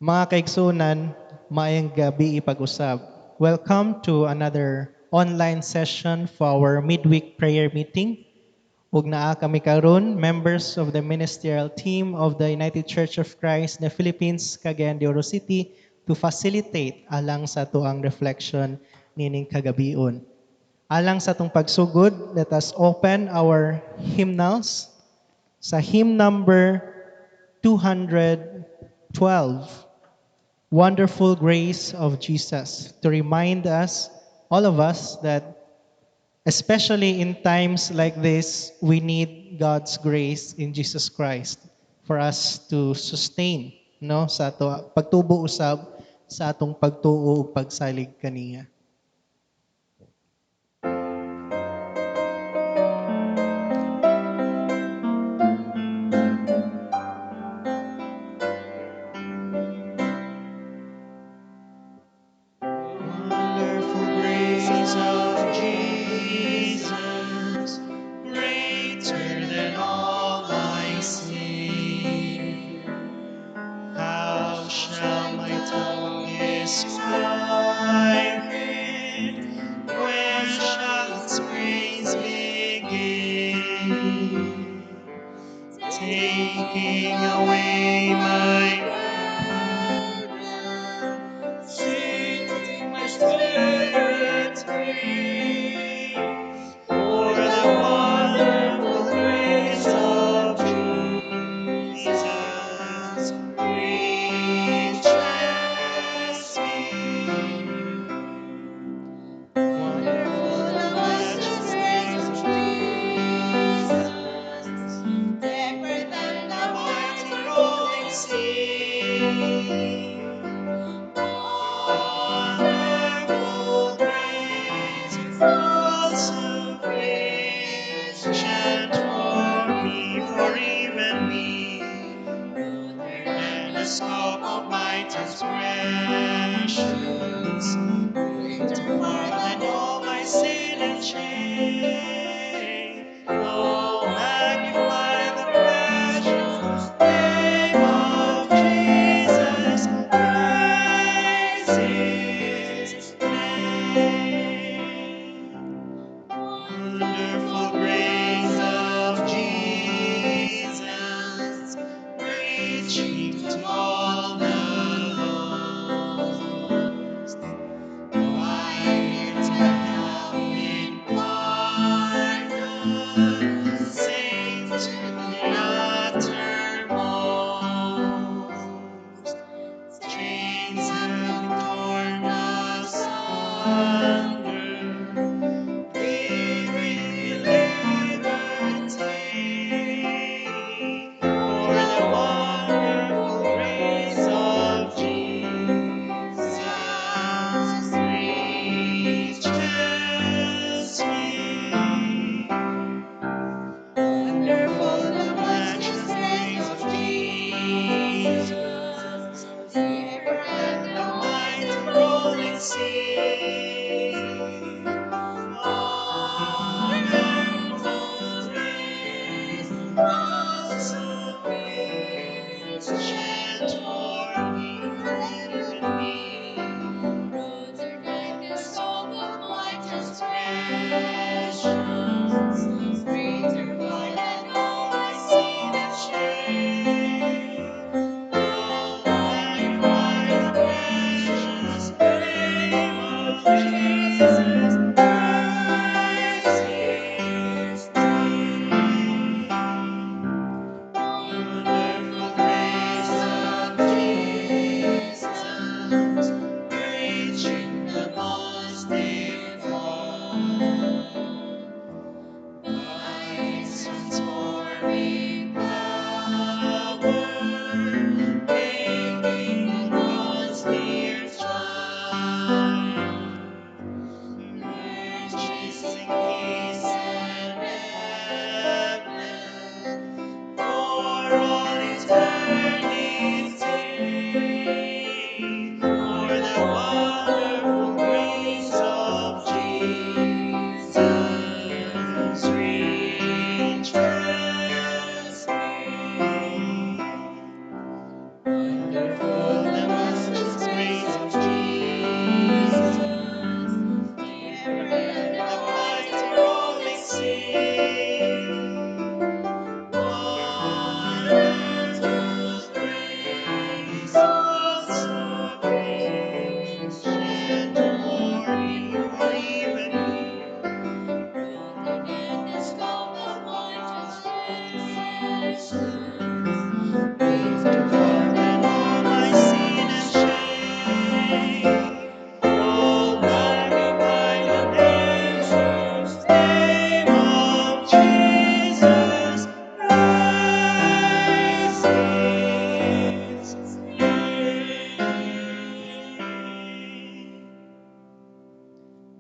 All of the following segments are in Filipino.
Mga kaigsunan, maayong gabi ipag-usab. Welcome to another online session for our midweek prayer meeting. Ug naa kami karon, members of the ministerial team of the United Church of Christ in the Philippines, Cagayan de Oro City, to facilitate alang sa tuang reflection nining kagabion. Alang sa atong pagsugod, let us open our hymnals sa hymn number 212. Wonderful grace of Jesus, to remind us, all of us, that especially in times like this, we need God's grace in Jesus Christ for us to sustain, no, sa ato pagtubo usab sa atong pagtuo ug pagsalig kaniya. Wonderful grace of Jesus, greater than all I see. How shall my tongue describe it? Where shall its praise begin? Taking away my burden, setting my spirit free. For the wonderful grace of Jesus reaches me. Wonderful and matchless grace of Jesus, deeper than the mighty rolling sea. Wonderful grace, all sufficient for me, for even me. Greater than the scope of my transgressions, greater far than all my sin and shame. Oh, magnify the precious name of Jesus. Praise His name. Wonderful grace of Jesus, reaching to all the lost. White have been pardoned, saved to the uttermost. Chains have torn asunder, giving liberty. For the wonderful grace of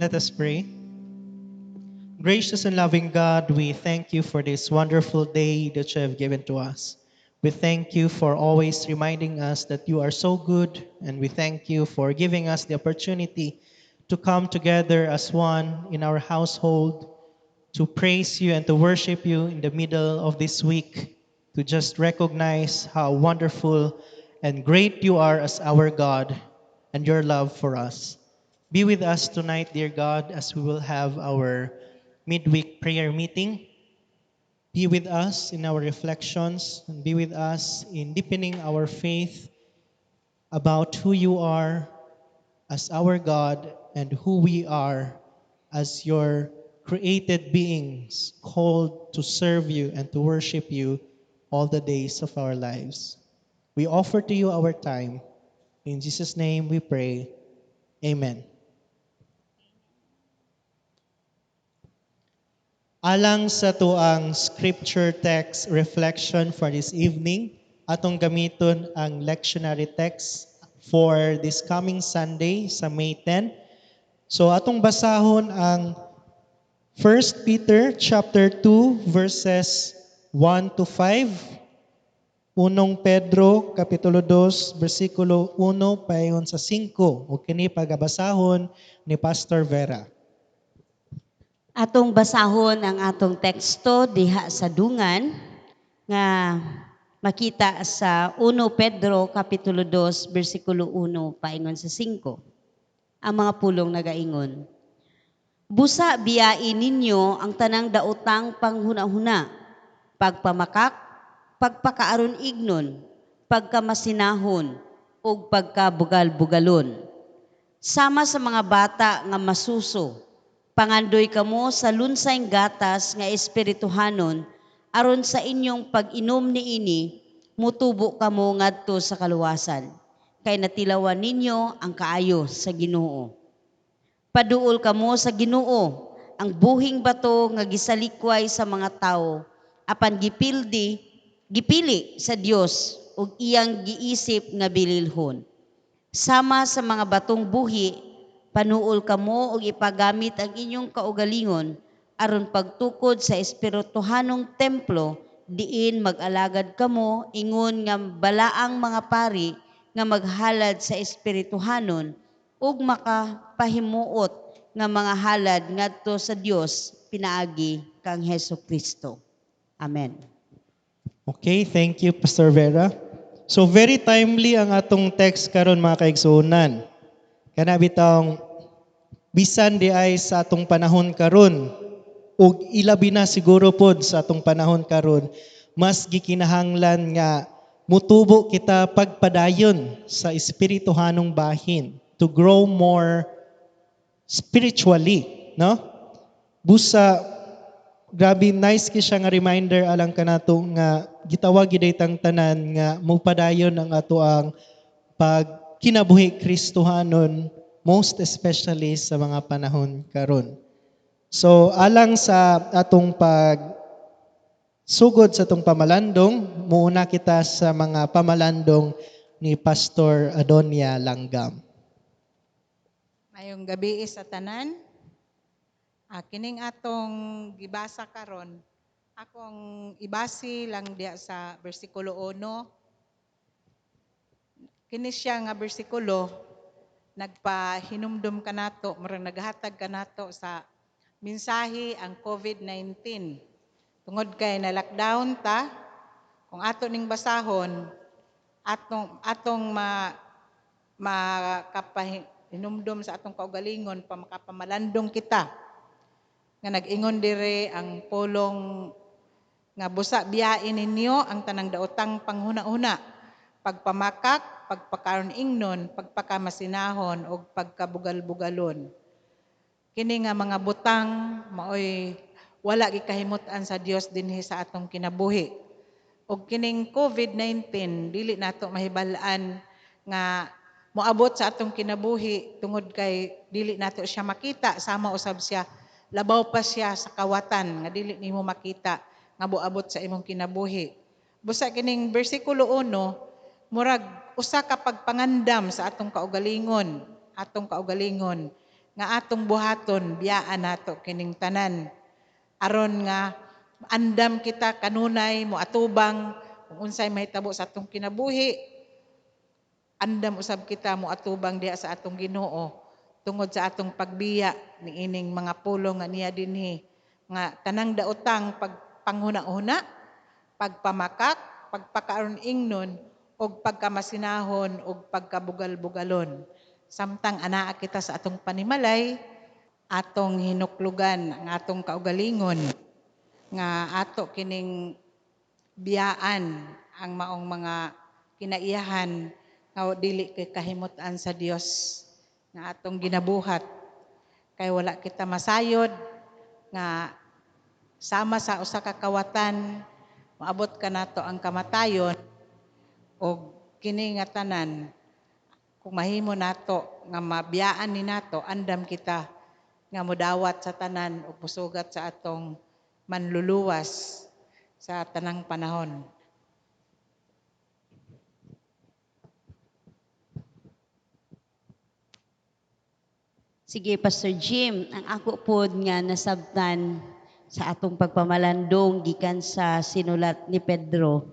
Let us pray. Gracious and loving God, we thank you for this wonderful day that you have given to us. We thank you for always reminding us that you are so good, and we thank you for giving us the opportunity to come together as one in our household to praise you and to worship you in the middle of this week, to just recognize how wonderful and great you are as our God and your love for us. Be with us tonight, dear God, as we will have our midweek prayer meeting. Be with us in our reflections and be with us in deepening our faith about who you are as our God and who we are as your created beings called to serve you and to worship you all the days of our lives. We offer to you our time. In Jesus' name we pray. Amen. Alang sa tuang scripture text reflection for this evening, atong gamiton ang lectionary text for this coming Sunday sa May 10. So atong basahon ang 1 Peter chapter 2 verses 1 to 5, Unong Pedro kapitulo 2 bersikulo 1 payon sa 5. O kini pagabasahon ni Pastor Vera. Atong basahon ang atong teksto diha sa dungan nga makita sa 1 Pedro kapitulo 2 bersikulo 1 paingon sa 5. Ang mga pulong nagaingon. Busa biyain ninyo ang tanang daotang panghuna-huna, pagpamakak, pagpakaaron ignon, pagkamasinahon, ug pagkabugal-bugalon. Sama sa mga bata nga masuso, pangandoy kamo sa lunsayng gatas nga espirituhanon aron sa inyong pag-inom niini mutubo kamo ngadto sa kaluwasan kay natilawan ninyo ang kaayo sa Ginoo. Paduol kamo sa Ginoo, ang buhing bato nga gisalikway sa mga tawo apan gipili sa Dios ug iyang giisip nga bililhon. Sama sa mga batong buhi, panuol kamo og ipagamit ang inyong kaugalingon aron pagtukod sa espirituhanong templo diin mag-alagad kamo ingon nga balaang mga pari nga maghalad sa espirituhanon ug makapahimuot nga mga halad ngadto sa Dios pinaagi kang Hesukristo. Amen. Okay, thank you Pastor Vera. So very timely ang atong text karon mga kaigsuonan. Kana bitawng bisan di ay sa atong panahon karon ug ilabi na siguro pod sa atong panahon karon, mas gikinahanglan nga mutubo kita pagpadayon sa espirituhanong bahin to grow more spiritually, no? Busa grabe nice ki siya nga reminder alang kanato nga gitawag gid tang tanan nga mupadayon ang ato ang pagkinabuhi Kristohanon, most especially sa mga panahon karon. So alang sa atong sugod sa atong pamalandong, muuna kita sa mga pamalandong ni Pastor Adonia Langgam. Mayong gabi sa tanan. Kining atong gibasa karon, akong ibasi lang diya sa bersikulo 1. Kini siya nga bersikulo nagpahinumdum kanato, murag naghatag kanato sa mensahe ang COVID-19. Tungod kay na lockdown ta, kung ato ning basahon, atong makapahinumdum sa atong kaugalingon pa makapamalandong kita. Nga nag-ingon dire ang pulong nga busa biyain ninyo ang tanang daotang panghuna-una, pagpamakak, pagpakaron ingnon, pagpakamasinahon o pagkabugal-bugalon. Kini nga mga butang maoy wala gikahimutan sa Dios dinhi sa atong kinabuhi. Og kining COVID-19 dili nato mahibal-an nga moabot sa atong kinabuhi tungod kay dili nato siya makita, sama usab siya labaw pa siya sa kawatan nga dili nimo makita nga moabot sa imong kinabuhi. Busa kining bersikulo 1 murag usa ka pagpangandam sa atong kaugalingon nga atong buhaton biyaan nato kining tanan aron nga andam kita kanunay mo atubang kung unsay mahitabo sa atong kinabuhi, andam usab kita mo atubang diha sa atong Ginoo tungod sa atong pagbiya ni ining mga pulong nga niya dinhi nga tanang daotang pagpanghuna-huna, pagpamakak, pagpakaron ingnon og pagkamasinahon og pagkabugal-bugalon. Samtang anaa kita sa atong panimalay, atong hinuklugan ang atong kaugalingon nga ato kining biyaan ang maong mga kinaiyahan nga dili kay kahimutan sa Dios nga atong ginabuhat kay wala kita masayod nga sama sa usa ka kawatan maabot ka nato ang kamatayon og kini nga tanan kung mahimo nato nga mabiyaan ni nato andam kita nga modawat sa tanan ug musugat sa atong manluluwas sa tanang panahon. Sige, Pastor Jim, ang ako pod nga nasabtan sa atong pagpamalandong gikan sa sinulat ni Pedro.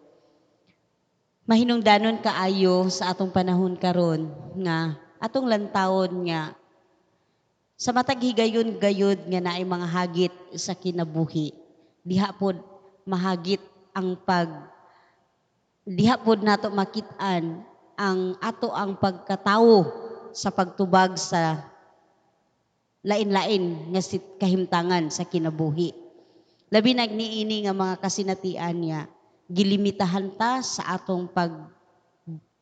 Mahinungdanon kaayo sa atong panahon karon nga atong lantawon nga sa matag higayon-gayod nga naay mga hagit sa kinabuhi. Diha pod mahagit ang diha pod nato makit-an ang ato ang pagkatawo sa pagtubag sa lain-lain nga kahimtangan sa kinabuhi. Labi nagniini nga mga kasinatian niya, gilimitahan ta sa atong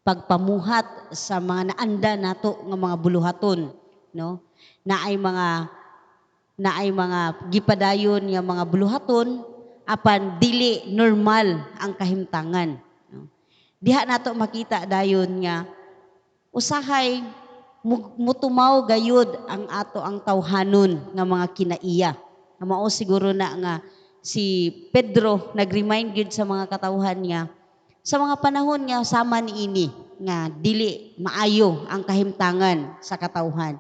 pagpamuhat sa mga naanda nato nga mga buluhaton, no? Naay mga gipadayon nga mga buluhaton apan dili normal ang kahimtangan, no? Diha nato makita dayon nga usahay mutumaw gayud ang ato ang tawhanon nga mga kinaiya. Nga mao siguro na nga si Pedro nag-remind gyud sa mga katawhan niya sa mga panahon nga sama niini nga dili maayo ang kahimtangan sa katawhan.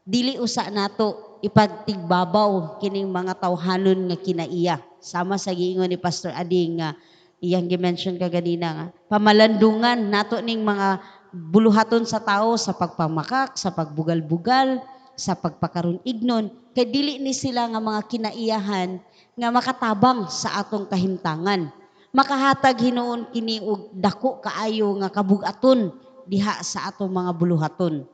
Dili usa nato ipagtigbabaw kining mga tawhanon nga kinaiya. Sama sa giingon ni Pastor Ading nga iyang gi-mention kaganina nga pamalandungan nato ning mga buluhaton sa tao sa pagpamakak, sa pagbugal-bugal, sa pagpakaron ignon, kay dili ni sila nga mga kinaiyahan nga makatabang sa atong kahimtangan. Makahatag hinuon kini og dako kaayo nga kabugaton diha sa atong mga buluhaton.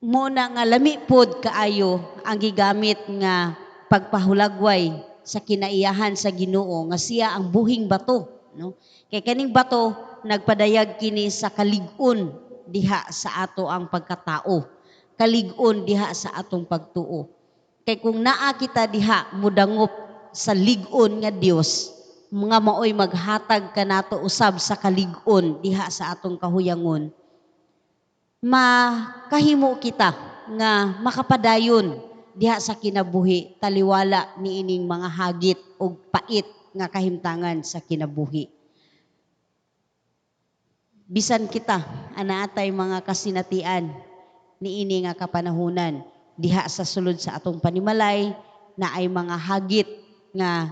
Muna nga lami pod kaayo ang gigamit nga pagpahulagway sa kinaiyahan sa Ginoo nga siya ang buhing bato, no? Kay kaning bato nagpadayag kini sa kalig-on diha sa ato ang pagkatao. Kalig-on diha sa atong pagtuo. Kay kung naa kita diha mudangop sa lig-on nga Dios, mga maoy maghatag kanato usab sa kalig-on diha sa atong kahuyangon. Makahimo kita nga makapadayon diha sa kinabuhi taliwala niining mga hagit ug pait nga kahimtangan sa kinabuhi. Bisan kita anaatay mga kasinatian niini nga kapanahunan diha sa sulod sa atong panimalay na ay mga hagit nga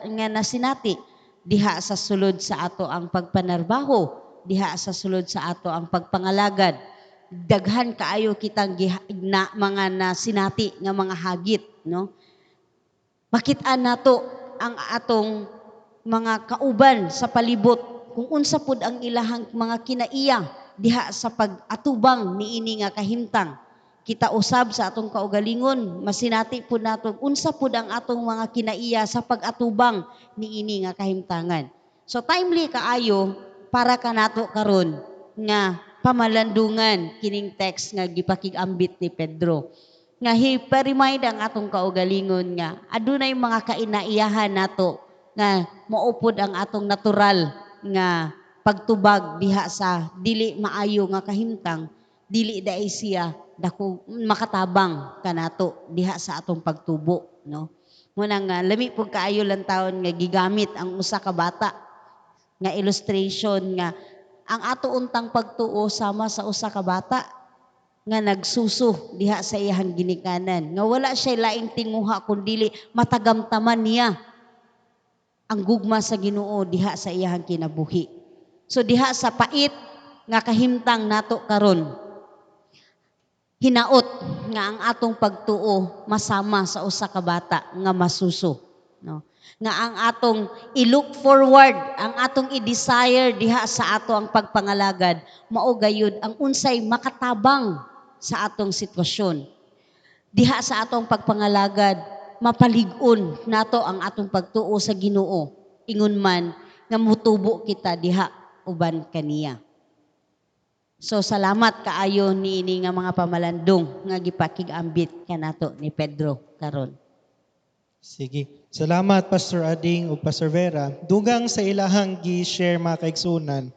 nga nasinati diha sa sulod sa ato ang pagpanarbaho, diha sa sulod sa ato ang pagpangalagad. Daghan kaayo kitang mga nasinati nga mga hagit, no? Makit-an nato ang atong mga kauban sa palibot kung unsa pud ang ilahang mga kinaiya diha sa pag-atubang niini nga kahimtang. Kita usab sa atong kaugalingon, masinati pud nato unsa pud ang atong mga kinaiya sa pag-atubang niini nga kahimtangan. So timely kaayo para kanato karon nga pamalandungan kining text nga gipakig-ambit ni Pedro. Nga hipa-remind ang atong kaugalingon nga adunay mga kainaiyahan nato nga maupod ang atong natural nga pagtubag diha sa dili maayo nga kahimtang, dili daay siya dako makatabang kanato diha sa atong pagtubo, no? Muna nga lami pud kaayo lang taon nga gigamit ang usa ka bata nga illustration nga ang ato untang pagtuo sama sa usa ka bata nga nagsuso diha sa iyang ginikanan. Nga wala siya laing tinguha kundili matagamtaman niya ang gugma sa Ginoo diha sa iyang kinabuhi. So diha sa pait nga kahimtang nato karon, hinaot nga ang atong pagtuo masama sa usa ka bata nga masuso, no? Nga ang atong i-look forward, ang atong i-desire diha sa ato ang pagpangalagad mao gayud ang unsay makatabang sa atong sitwasyon. Diha sa atong pagpangalagad mapalig-on nato ang atong pagtuo sa Ginoo ingon man nga mutubo kita diha uban kaniya. So salamat kaayo niini nga mga pamalandong nga gipakig-ambit kanato ni Pedro karon. Sige. Salamat Pastor Ading ug Pastor Vera. Dugang sa ilahang gi-share mga kaigsunan,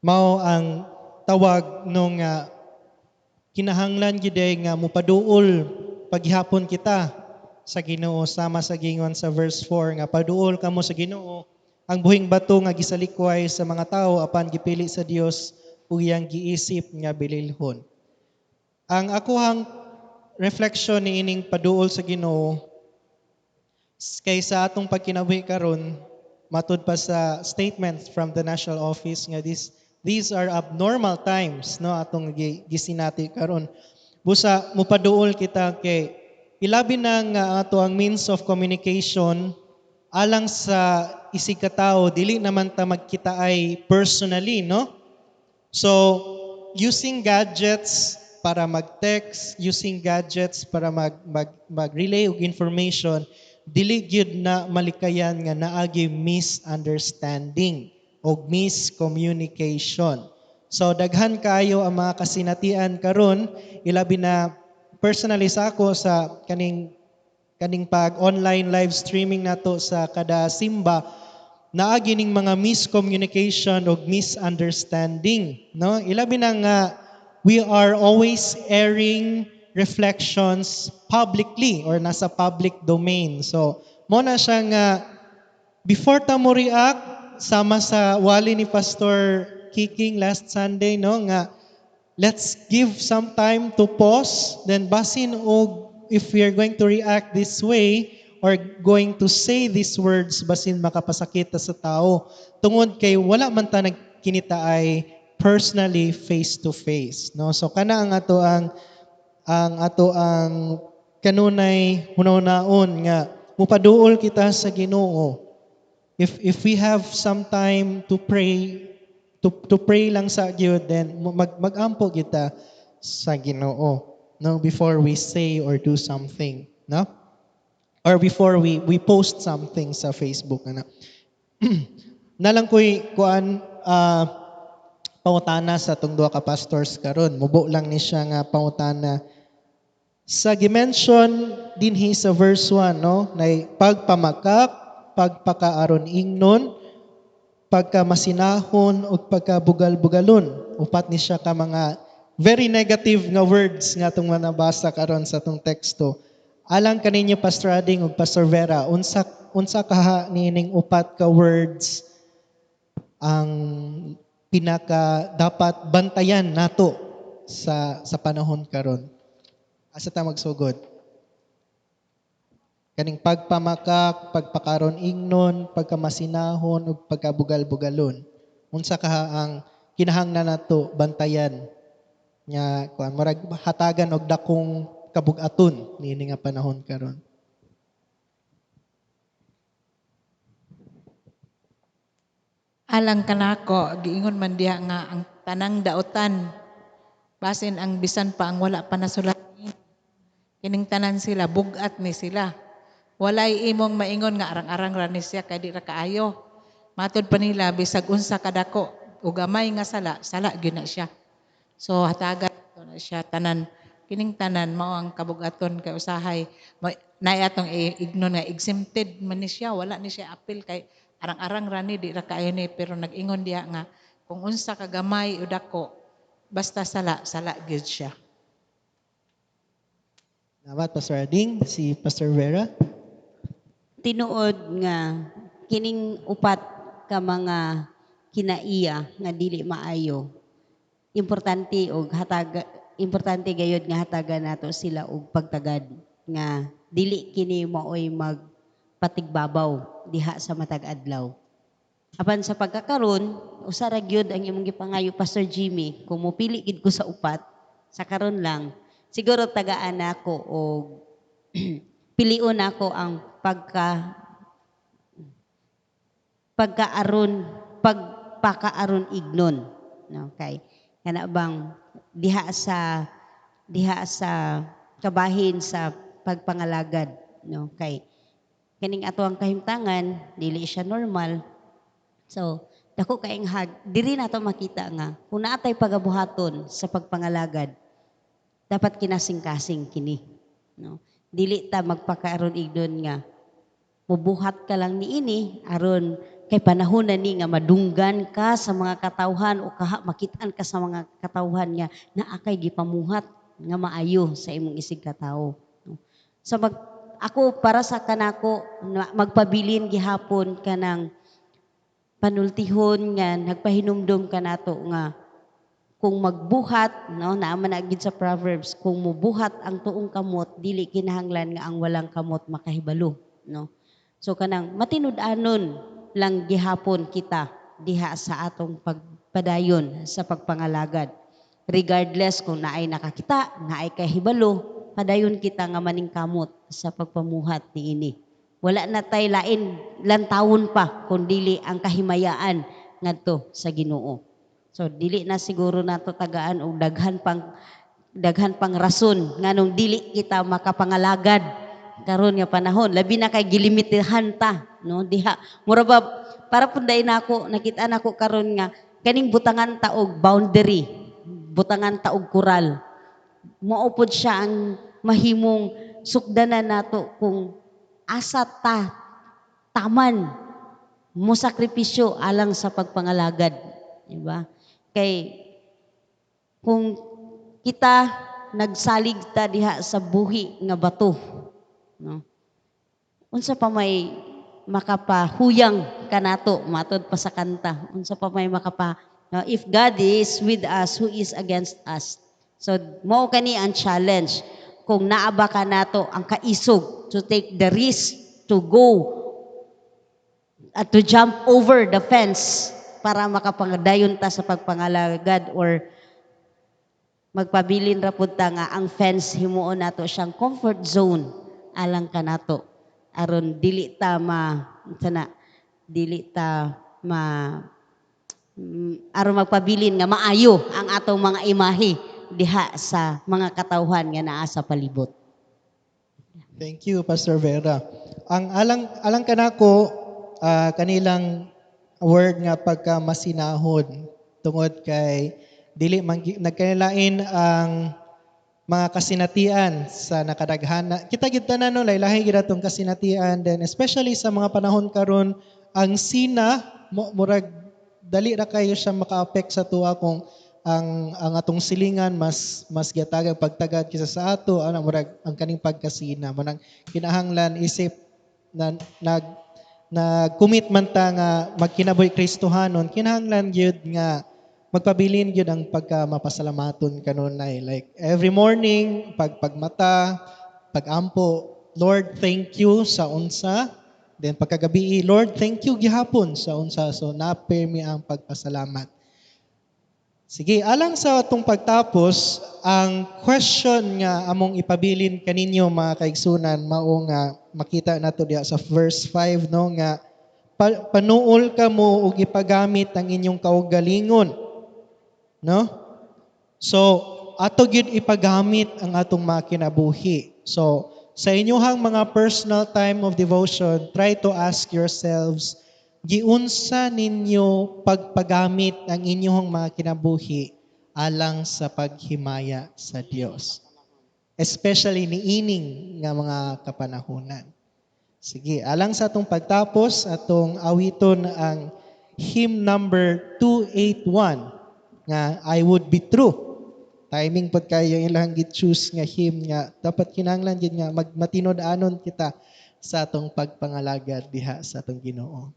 mao ang tawag nung kinahanglan gyud nga mupaduol paghihapon kita sa Ginoo sama sa gingon sa verse 4 nga paduol kamo sa Ginoo ang buhing bato nga gisalikway sa mga tawo apan gipili sa Dios ug iyang giisip nga bililhon. Ang akuhang reflection ni ining paduol sa Ginoo kaysa atong pagkinabuhi karon matud pa sa statement from the national office nga these are abnormal times no atong gisinati karon. Busa mupaduol kita kay ilabi na nga ato ang means of communication alang sa isig ka tawo dili naman ta magkita ay personally no. So using gadgets para mag-text, using gadgets para mag-relay og information, dili gyud na malikayan nga naagi misunderstanding o miscommunication. So daghan kayo ang mga kasinatian karon, ilabi na personally sa ako sa kaning pag online live streaming nato sa kada simba, naagi ning mga miscommunication o misunderstanding, no? Ilabi na nga we are always airing reflections publicly or nasa public domain. So, mo na siya nga before ta mo react sama sa wali ni Pastor Kiking last Sunday no nga let's give some time to pause then basin og if we are going to react this way or going to say these words basin makapasakit sa tao tungod kay wala man ta nagkinita ay personally face to face no. So kana ang ato ang kanunay hunahunaon nga mupaduol kita sa Ginoo. If we have some time to pray lang sa Dios then magampo kita sa Ginoo no before we say or do something no or before we post something sa Facebook ano. Nalang ko'y kuan pangutana sa tong duha ka pastors karon mubo lang ni siya nga pangutana sa gimension dinhi sa verse 1 no nay pagpamakak, pagpakaaron ingnon, pagkamasinahon ug pagkabugal-bugalon. Upat ni siya ka mga very negative nga words nga atong manabasa karon sa atong teksto. Alang kaninyo Pastor Ading ug Pastor Vera, unsa kaha nining upat ka words ang pinaka dapat bantayan nato sa panahon karon? Asa ta magsugod? Kaning pagpamakak, pagpakaron ingnon, pagkamasinahon ug pagkabugal-bugalon. Unsa kaha ang kinahanglan nato bantayan nya kuan murag hatagan og dakong kabug-aton niini nga panahon karon. Alang kanako giingon man diha nga ang tanang daotan basin ang bisan pa ang wala pa nasulat kining tanan sila bugat ni sila. Walay imong maingon nga arang-arang ra ni siya kay di ra kaayo. Matud pa nila bisag unsa kadako ug gamay nga sala gyud na siya. So hatagan to na siya tanan kining tanan mao ang kabugaton kay usahay naay atong ignon nga exempted man ni siya wala ni siya apil kay arang-arang ra ni di ra kaayo ni pero nag-ingon diha nga kung unsa ka gamay o dako basta sala gyud siya. Salamat Pastor Ading, si Pastor Vera. Tinuod nga kining upat ka mga kinaiya nga dili maayo importante og hatag importante gayud nga hatagan nato sila og pagtagad nga dili kini maoy magpatigbabaw diha sa matag adlaw. Apan sa pagkakaron, usa ra gyud ang imong gipangayo Pastor Jimmy, kung mopili gid ko sa upat sa karon lang, siguro tagaan nako og piliun nako ang pagpakaaron ignon, no, kay kana bang diha sa kabahin sa pagpangalagad, no, kay kaning ato ang kahimtangan dili siya normal. So dako kaayong diri nato makita nga kung naatay pagabuhaton sa pagpangalagad, dapat kinasing-kasing kini, no, dili ta magpakaaron ignon nga mubuhat ka lang niini aron kay panahon na ni nga madunggan ka sa mga katawhan o makitaan ka sa mga katawhan nga naakay gipamuhat nga maayo sa imong isig katawo. So ako para sa kanako magpabilin gihapon kanang panultihon nga nagpahinumdom kanato nga kung magbuhat, no, naaman na gid sa Proverbs, kung mubuhat ang tuong kamot dili kinahanglan nga ang walang kamot makahibalo, no. So kanang matinud-anon lang gihapon kita diha sa atong pagpadayon sa pagpangalagad. Regardless kung naay nakakita, naay kahibalo, padayon kita nga maningkamot sa pagpamuhat niini. Wala na tay lain lantawon pa kung dili ang kahimayaan ngadto sa Ginoo. So dili na siguro nato tagaan og daghan pang rason nganong dili kita makapangalagad karon nga panahon, labi na kay gilimitahan ta, no, diha mura ba para punday nako nakita nako karon nga kaning butangan ta og boundary, butangan ta og kural, mao pod siya ang mahimong sukdanan nato kung asa ta taman mo sakripisyo alang sa pagpangalagad, di ba? Kay kung kita nagsalig ta diha sa buhi nga bato, no, unsa pa may makapahuyang kanato matod pa sa kanta, unsa pa may no, if God is with us, who is against us? So mao kani ang challenge kung naaba ka nato ang kaisog to take the risk to go at to jump over the fence para makapangadayon ta sa pagpangalagad, or magpabilin ra pud ta nga ang fence himuon nato siyang comfort zone alang kanato aron dili ta aron magpabilin nga maayo ang atong mga imahe diha sa mga katawhan nga naa sa palibot. Thank you, Pastor Vera. Ang alang kanako kanilang word nga pagka masinahon tungod kay dili man nagkanilain ang mga kasinatian sa nakadaghana. Kita gid tanan no lahi gid atong kasinatian, then especially sa mga panahon karon ang sina murag dali ra kayo siya maka-affect sa tuwa kung ang atong silingan mas gatagang pagtagad kisa sa ato murag ang kaning pagkasina manang kinahanglan isip na nag-commit man ta nga magkinabuhi Kristohanon, kinahanglan gyud nga magpabilin gyud ang pagka mapasalamaton kanunay, like every morning pagmata, pagampo, Lord thank you sa unsa, then pagkagabi Lord thank you gihapon sa unsa, so napirmi ang pagpasalamat. Sige, alang sa atong pagtapos, ang question nga among ipabilin kaninyo mga kaigsunan mao nga makita nato diha sa verse 5, no, nga panuol ka mo ug ipagamit ang inyong kaugalingon, no? So ato gyud ipagamit ang atong mga kinabuhi. So sa inyong mga personal time of devotion, try to ask yourselves, giunsa ninyo pagpagamit ang inyong mga kinabuhi alang sa paghimaya sa Dios, especially niining nga mga kapanahunan. Sige, alang sa atong pagtapos, atong awiton ang hymn number 281 nga I Would Be True. Timing pod kayo ilang gi-choose nga hymn nga dapat kinahanglan gid nga matinod-anon kita sa atong pagpangalagad diha sa atong Ginoo.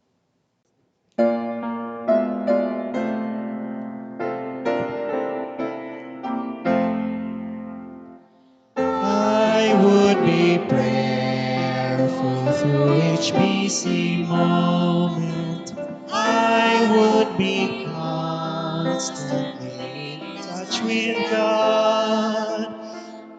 each busy moment, I would be constantly in touch with God.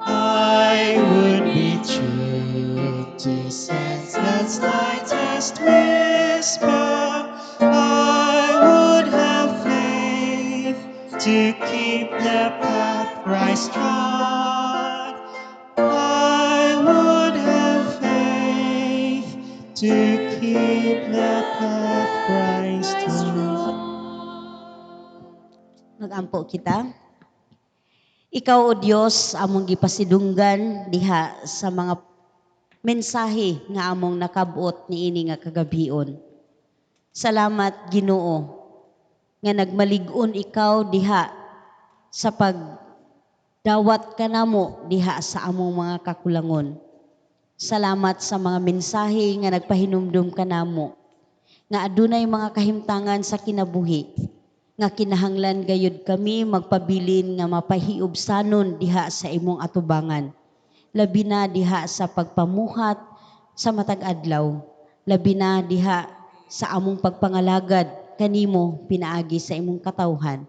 I would be true to sense God's lightest whisper. I would have faith to keep the path Christ trod. I would have faith to keep the path Christ trod. Magampo kita. Ikaw o Dios among gipasidunggan diha sa mga mensahe nga among nakabuot niini nga kagabion. Salamat Ginoo nga nagmalig-on ikaw diha sa pagdawat kanamo diha sa among mga kakulangon. Salamat sa mga mensahe nga nagpahinumdum kanamo nga adunay mga kahimtangan sa kinabuhi nga kinahanglan gayud kami magpabilin nga mapahiubsanon diha sa imong atubangan. Labi na diha sa pagpamuhat sa matag adlaw. Labi na diha sa among pagpangalagad kanimo pinaagi sa imong katawhan.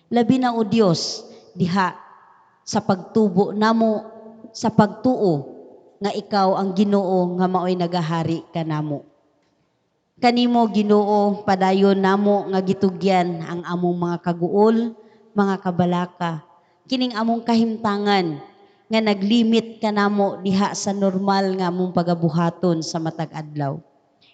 Labi na o Dios diha sa pagtubo namo sa pagtuo nga ikaw ang Ginoo nga maoy nagahari kanamo. Kanimo Ginoo padayon namo nga gitugyan ang among mga kaguol, mga kabalaka, kining among kahimtangan nga naglimit kanamo diha sa normal nga among pagabuhaton sa matag adlaw.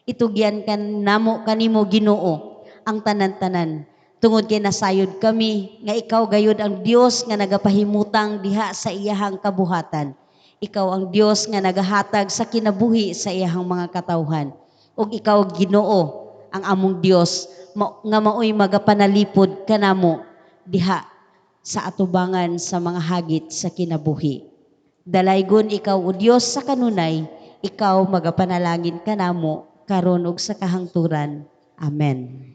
Itugyan kanamo kanimo Ginoo ang tanan-tanan. Tungod kay nasayod kami nga ikaw gayud ang Dios nga nagapahimutang diha sa iyahang kabuhatan. Ikaw ang Dios nga nagahatag sa kinabuhi sa iyahang mga katawhan. Ug ikaw Ginoo ang among Dios nga maoy magapanalipod kanamo diha sa atubangan sa mga hagit sa kinabuhi. Dalaygon ikaw o Dios sa kanunay, ikaw magapanalangin kanamo karon ug sa kahangturan. Amen.